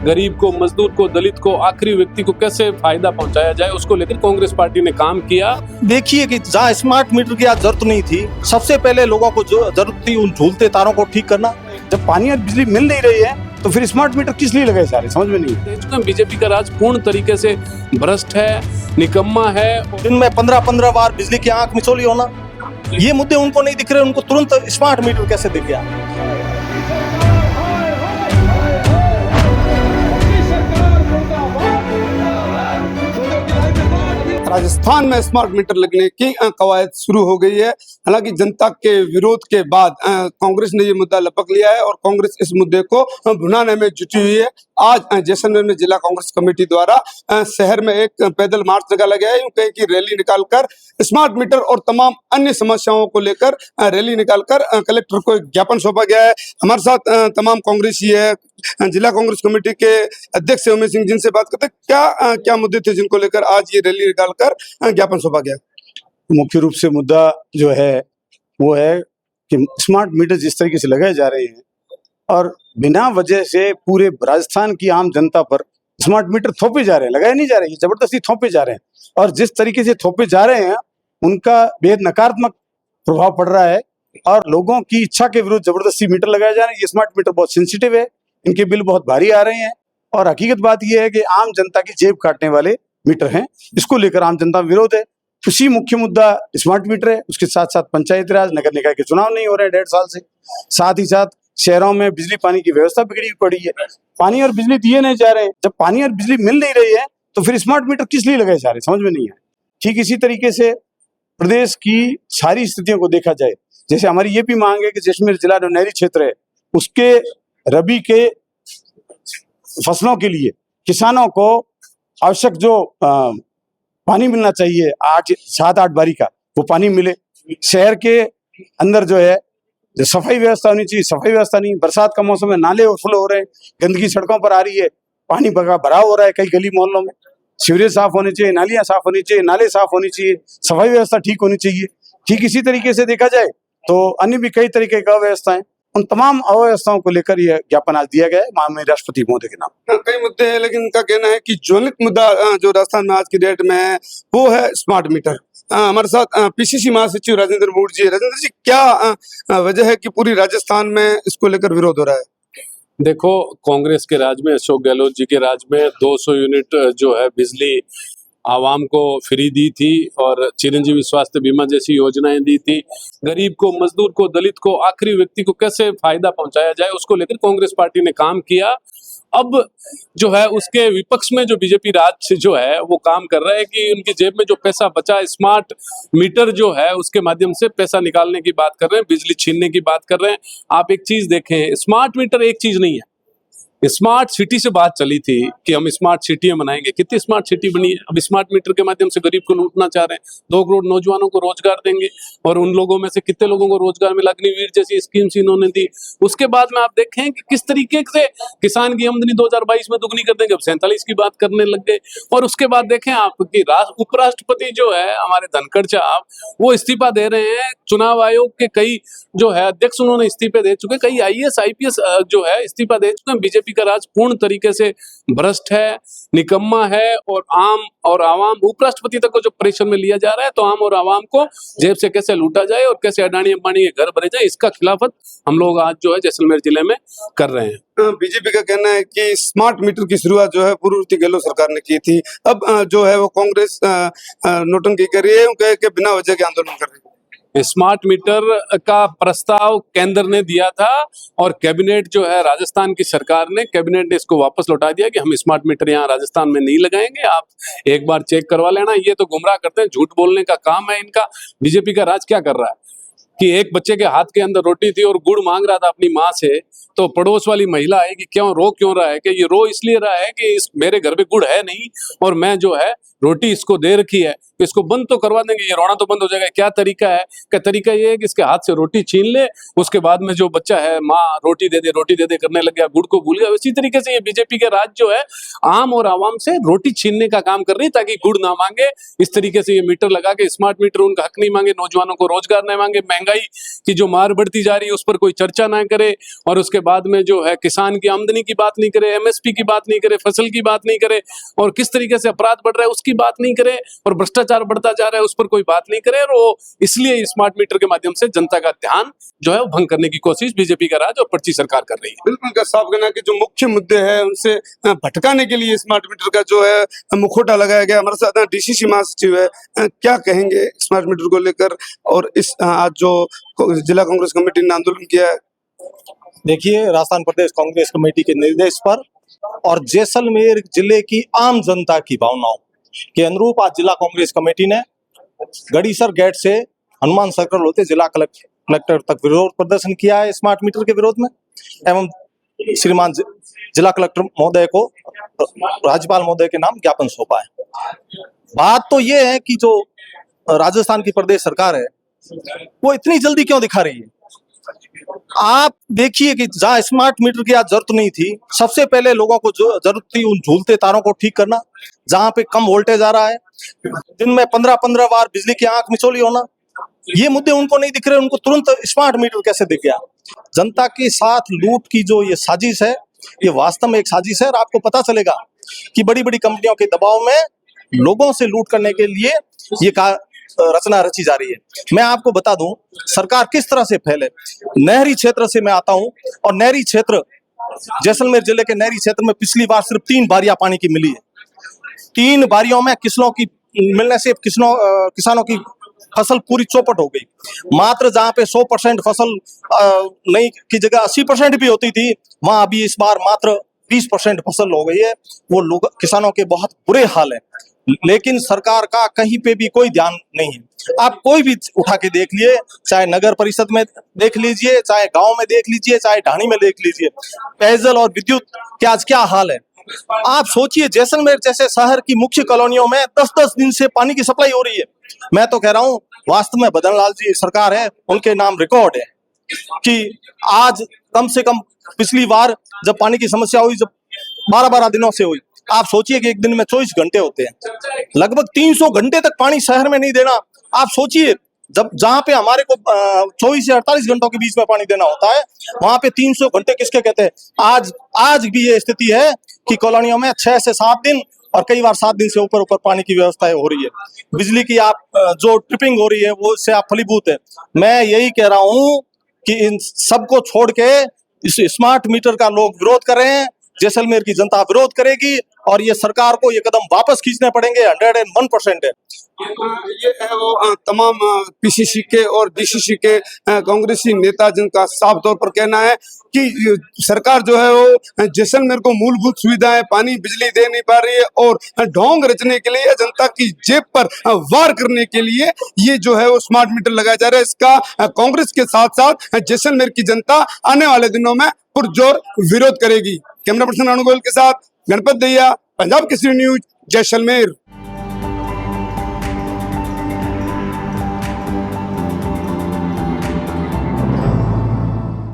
गरीब को, मजदूर को, दलित को, आखिरी व्यक्ति को कैसे फायदा पहुंचाया जाए, उसको लेकर कांग्रेस पार्टी ने काम किया। देखिए कि जहाँ स्मार्ट मीटर की आज जरूरत नहीं थी, सबसे पहले लोगों को जो जरूरत थी उन झूलते तारों को ठीक करना। जब पानी और बिजली मिल नहीं रही है तो फिर स्मार्ट मीटर किस लिए लगाए जा रहे, समझ में नहीं। बीजेपी का राज पूर्ण तरीके से भ्रष्ट है, निकम्मा है। दिन में 15-15 बार बिजली की आंख मिचौली होना, ये मुद्दे उनको नहीं दिख रहे, उनको तुरंत स्मार्ट मीटर कैसे दिख गया। राजस्थान में स्मार्ट मीटर लगने की कवायद शुरू हो गई है। हालांकि जनता के विरोध के बाद कांग्रेस ने ये मुद्दा लपक लिया है और कांग्रेस इस मुद्दे को भुनाने में जुटी हुई है। आज जैसलमेर में जिला कांग्रेस कमेटी द्वारा शहर में एक पैदल मार्च निकाला गया है, यूं कहे कि रैली निकालकर स्मार्ट मीटर और तमाम अन्य समस्याओं को लेकर रैली निकालकर कलेक्टर को एक ज्ञापन सौंपा गया है। हमारे साथ तमाम कांग्रेसी है, जिला कांग्रेस कमेटी के अध्यक्ष उमेश सिंह, जिनसे बात करते हैं क्या मुद्दे थे जिनको लेकर आज ये रैली निकालकर ज्ञापन सौंपा गया। मुख्य रूप से मुद्दा जो है वो है कि स्मार्ट मीटर जिस तरीके से लगाए जा रहे हैं और बिना वजह से पूरे राजस्थान की आम जनता पर स्मार्ट मीटर थोपे जा रहे हैं, लगाए नहीं जा रहे हैं, जबरदस्ती थोपे जा रहे हैं। और जिस तरीके से थोपे जा रहे हैं उनका बेहद नकारात्मक प्रभाव पड़ रहा है और लोगों की इच्छा के विरुद्ध जबरदस्ती मीटर लगाए जा रहे हैं। ये स्मार्ट मीटर बहुत सेंसिटिव है, इनके बिल बहुत भारी आ रहे हैं और हकीकत बात यह है कि आम जनता की जेब काटने वाले मीटर हैं। इसको लेकर आम जनता विरोध है। उसी मुख्य मुद्दा स्मार्ट मीटर है, उसके साथ साथ पंचायती राज, नगर निकाय के चुनाव नहीं हो रहे हैं 1.5 साल से। साथ ही साथ शहरों में बिजली पानी की व्यवस्था बिगड़ी पड़ी है, पानी और बिजली दिए नहीं जा रहे हैं। जब पानी और बिजली मिल नहीं रही है तो फिर स्मार्ट मीटर किस लिए लगाए जा रहे हैं, समझ में नहीं है। ठीक इसी तरीके से प्रदेश की सारी स्थितियों को देखा जाए, जैसे हमारी ये भी मांग है कि जैसलमेर जिला जो नहरी क्षेत्र है उसके रबी के फसलों के लिए किसानों को आवश्यक जो पानी मिलना चाहिए 7-8 बारी का, वो पानी मिले। शहर के अंदर जो है जो सफाई व्यवस्था होनी चाहिए, सफाई व्यवस्था नहीं। बरसात का मौसम है, नाले ओवरफ्लो हो रहे हैं, गंदगी सड़कों पर आ रही है, पानी भराव हो रहा है कई गली मोहल्लों में। सीवरेज साफ होने चाहिए, नालियां साफ होनी चाहिए, नाले साफ होनी चाहिए, सफाई व्यवस्था ठीक होनी चाहिए। ठीक इसी तरीके से देखा जाए तो अन्य भी कई तरीके की अव्यवस्थाएं, उन तमाम अव्यवस्थाओं को लेकर यह ज्ञापन आज दिया गया है माननीय राष्ट्रपति महोदय के नाम। कई मुद्दे हैं, लेकिन उनका कहना है कि ज्वलंत मुद्दा जो राजस्थान में आज की डेट में है वो है स्मार्ट मीटर। हमारे साथ पीसीसी महासचिव राजेंद्र मूड जी। राजेंद्र जी, क्या वजह है कि पूरी राजस्थान में इसको लेकर विरोध हो रहा है? देखो, कांग्रेस के राज में, अशोक गहलोत जी के राज में 200 यूनिट जो है बिजली आवाम को फ्री दी थी और चिरंजीवी स्वास्थ्य बीमा जैसी योजनाएं दी थी। गरीब को, मजदूर को, दलित को, आखिरी व्यक्ति को कैसे फायदा पहुंचाया जाए, उसको लेकर कांग्रेस पार्टी ने काम किया। अब जो है उसके विपक्ष में जो बीजेपी राज जो है वो काम कर रहा है कि उनकी जेब में जो पैसा बचा, स्मार्ट मीटर जो है उसके माध्यम से पैसा निकालने की बात कर रहे हैं, बिजली छीनने की बात कर रहे हैं। आप एक चीज देखें, स्मार्ट मीटर एक चीज नहीं है। स्मार्ट सिटी से बात चली थी कि हम स्मार्ट सिटियां बनाएंगे, कितनी स्मार्ट सिटी बनी है। अब स्मार्ट मीटर के माध्यम से गरीब को लूटना चाह रहे हैं। 2 करोड़ नौजवानों को रोजगार देंगे और उन लोगों में से कितने लोगों को रोजगार मिला, अग्निवीर जैसी स्कीम्स इन्होंने दी। उसके बाद में आप देखें कि किस तरीके से किसान की आमदनी 2022 में दुगनी कर देंगे, अब 47 की बात करने लग गए। और उसके बाद देखें आप कि उपराष्ट्रपति जो है हमारे धनखड़ साहब, वो इस्तीफा दे रहे हैं। चुनाव आयोग के कई जो है अध्यक्ष उन्होंने इस्तीफे दे चुके, कई IAS IPS जो है इस्तीफा दे चुके हैं। बीजेपी का राज पूर्ण तरीके से भ्रष्ट है, निकम्मा है और आम और आवाम, उपराष्ट्रपति तक को जो परेशान में लिया जा रहा है, तो आम और आवाम को जेब से कैसे लूटा जाए और कैसे अडानी अंबानी के घर भरे जाए, इसका खिलाफत हम लोग आज जो है जैसलमेर जिले में कर रहे हैं। बीजेपी का कहना है कि स्मार्ट मीटर की शुरुआत जो है पूर्ववर्ती गहलोत सरकार ने की थी। अब जो है वो कांग्रेस नोटंकी कर रही है कि बिना वजह के आंदोलन कर रही है। स्मार्ट मीटर का प्रस्ताव केंद्र ने दिया था और कैबिनेट जो है राजस्थान की सरकार ने, कैबिनेट ने इसको वापस लौटा दिया कि हम स्मार्ट मीटर यहाँ राजस्थान में नहीं लगाएंगे, आप एक बार चेक करवा लेना। ये तो गुमराह करते हैं, झूठ बोलने का काम है इनका। बीजेपी का राज क्या कर रहा है कि एक बच्चे के हाथ के अंदर रोटी थी और गुड़ मांग रहा था अपनी माँ से, तो पड़ोस वाली महिला है कि क्यों रो रहा है, कि ये रो इसलिए रहा है कि मेरे घर पे गुड़ है नहीं और मैं जो है रोटी इसको दे रखी है तो इसको बंद तो करवा देंगे, ये रोना तो बंद हो जाएगा। क्या तरीका है? क्या तरीका ये है कि इसके हाथ से रोटी छीन ले, उसके बाद में जो बच्चा है माँ रोटी दे दे करने लग गया, गुड़ को भूल गया। इसी तरीके से ये बीजेपी के राज जो है आम और आवाम से रोटी छीनने का काम कर रही है ताकि गुड़ ना मांगे। इस तरीके से ये मीटर लगा के, स्मार्ट मीटर, उनका हक नहीं मांगे, नौजवानों को रोजगार नहीं मांगे, महंगाई की जो मार बढ़ती जा रही है उस पर कोई चर्चा ना करे, और उसके बाद में जो है किसान की आमदनी की बात नहीं करे, एमएसपी की बात नहीं करे, फसल की बात नहीं करे, और किस तरीके से अपराध बढ़ रहा है उसकी बात नहीं करे, और भ्रष्टाचार बढ़ता जा रहा है उस पर कोई बात नहीं करे। और वो इसलिए स्मार्ट मीटर के माध्यम से जनता का ध्यान जो है वो भंग करने की कोशिश बीजेपी का राज और पर्ची सरकार कर रही है। बिल्कुल का साफ कहना है कि जो मुख्य मुद्दे हैं उनसे भटकाने के लिए स्मार्ट मीटर का जो है मुखौटा लगाया गया। हमारे साथ डीसीसी महासचिव है, क्या कहेंगे स्मार्ट मीटर को लेकर, और इस आज जो जिला कांग्रेस कमेटी ने आंदोलन किया है? देखिए, राजस्थान प्रदेश कांग्रेस कमेटी के निर्देश पर और जैसलमेर जिले की आम जनता की भावनाओं के अनुरूप आज जिला कांग्रेस कमेटी ने गड़ीसर गेट से हनुमान सर्कल होते जिला कलेक्टर तक विरोध प्रदर्शन किया है स्मार्ट मीटर के विरोध में, एवं श्रीमान जिला कलेक्टर महोदय को राज्यपाल महोदय के नाम ज्ञापन सौंपा है। बात तो ये है कि जो राजस्थान की प्रदेश सरकार है वो इतनी जल्दी क्यों दिखा रही है। आप देखिए कि जहाँ स्मार्ट मीटर की आज जरूरत नहीं थी, सबसे पहले लोगों को जो जरूरत थी उन झूलते तारों को ठीक करना, जहाँ पे कम वोल्टेज आ रहा है, दिन में 15-15 बार बिजली की आंख मिचौली होना, ये मुद्दे उनको नहीं दिख रहे। उनको तुरंत स्मार्ट मीटर कैसे दिख गया। जनता के साथ लूट की जो ये साजिश है, ये वास्तव में एक साजिश है। और आपको पता चलेगा कि बड़ी बड़ी कंपनियों के दबाव में लोगों से लूट करने के लिए ये रचना रची जा रही है। मैं आपको बता दूं सरकार किस तरह से फैले। नहरी क्षेत्र से मैं आता हूं, और नहरी क्षेत्र जैसलमेर जिले के नहरी क्षेत्र में पिछली बार सिर्फ 3 बारियां पानी की मिली है। 3 बारियों में किस्मों की मिलने से किसानों की फसल पूरी चौपट हो गई। मात्र जहां पे 100% फसल नहीं की जगह 80% भी होती थी, वहां अभी इस बार मात्र 20% फसल हो गई है। वो लोग किसानों के बहुत बुरे हाल है, लेकिन सरकार का कहीं पे भी कोई ध्यान नहीं है। आप कोई भी उठा के देख लिए, चाहे नगर परिषद में देख लीजिए, चाहे गांव में देख लीजिए, चाहे ढाणी में देख लीजिए, पेयजल और विद्युत के आज क्या हाल है। आप सोचिए, जैसलमेर जैसे शहर की मुख्य कॉलोनियों में 10-10 दिन से पानी की सप्लाई हो रही है। मैं तो कह रहा हूं वास्तव में बदन लाल जी सरकार है, उनके नाम रिकॉर्ड है कि आज कम से कम पिछली बार जब पानी की समस्या हुई, जब 12-12 दिनों से हुई, आप सोचिए कि एक दिन में 24 घंटे होते हैं, लगभग 300 घंटे तक पानी शहर में नहीं देना। आप सोचिए, जब जहां पे हमारे को 24 से 48 घंटों के बीच में पानी देना होता है, वहां पे 300 घंटे किसके कहते हैं। आज भी ये स्थिति है कि कॉलोनियों में 6 से 7 दिन और कई बार 7 दिन से ऊपर पानी की व्यवस्था हो रही है। बिजली की आप जो ट्रिपिंग हो रही है वो इससे आप फलीभूत है। मैं यही कह रहा हूं कि इन सबको छोड़ के इस स्मार्ट मीटर का लोग विरोध कर रहे हैं, जैसलमेर की जनता विरोध करेगी, और ये सरकार को ये कदम वापस खींचने पड़ेंगे। 101% है। ये है वो तमाम पीसीसी के और डीसीसी के कांग्रेसी नेता जिनका साफ तौर पर कहना है कि सरकार जो है वो जैसलमेर को मूलभूत सुविधाएं, पानी, बिजली दे नहीं पा रही है, और ढोंग रचने के लिए, जनता की जेब पर वार करने के लिए ये जो है वो स्मार्ट मीटर लगाया जा रहा है। इसका कांग्रेस के साथ साथ जैसलमेर की जनता आने वाले दिनों में पुरजोर विरोध करेगी। कैमरा पर्सन रानू गोयल के साथ गणपत दहिया, पंजाब केसरी न्यूज, जैसलमेर।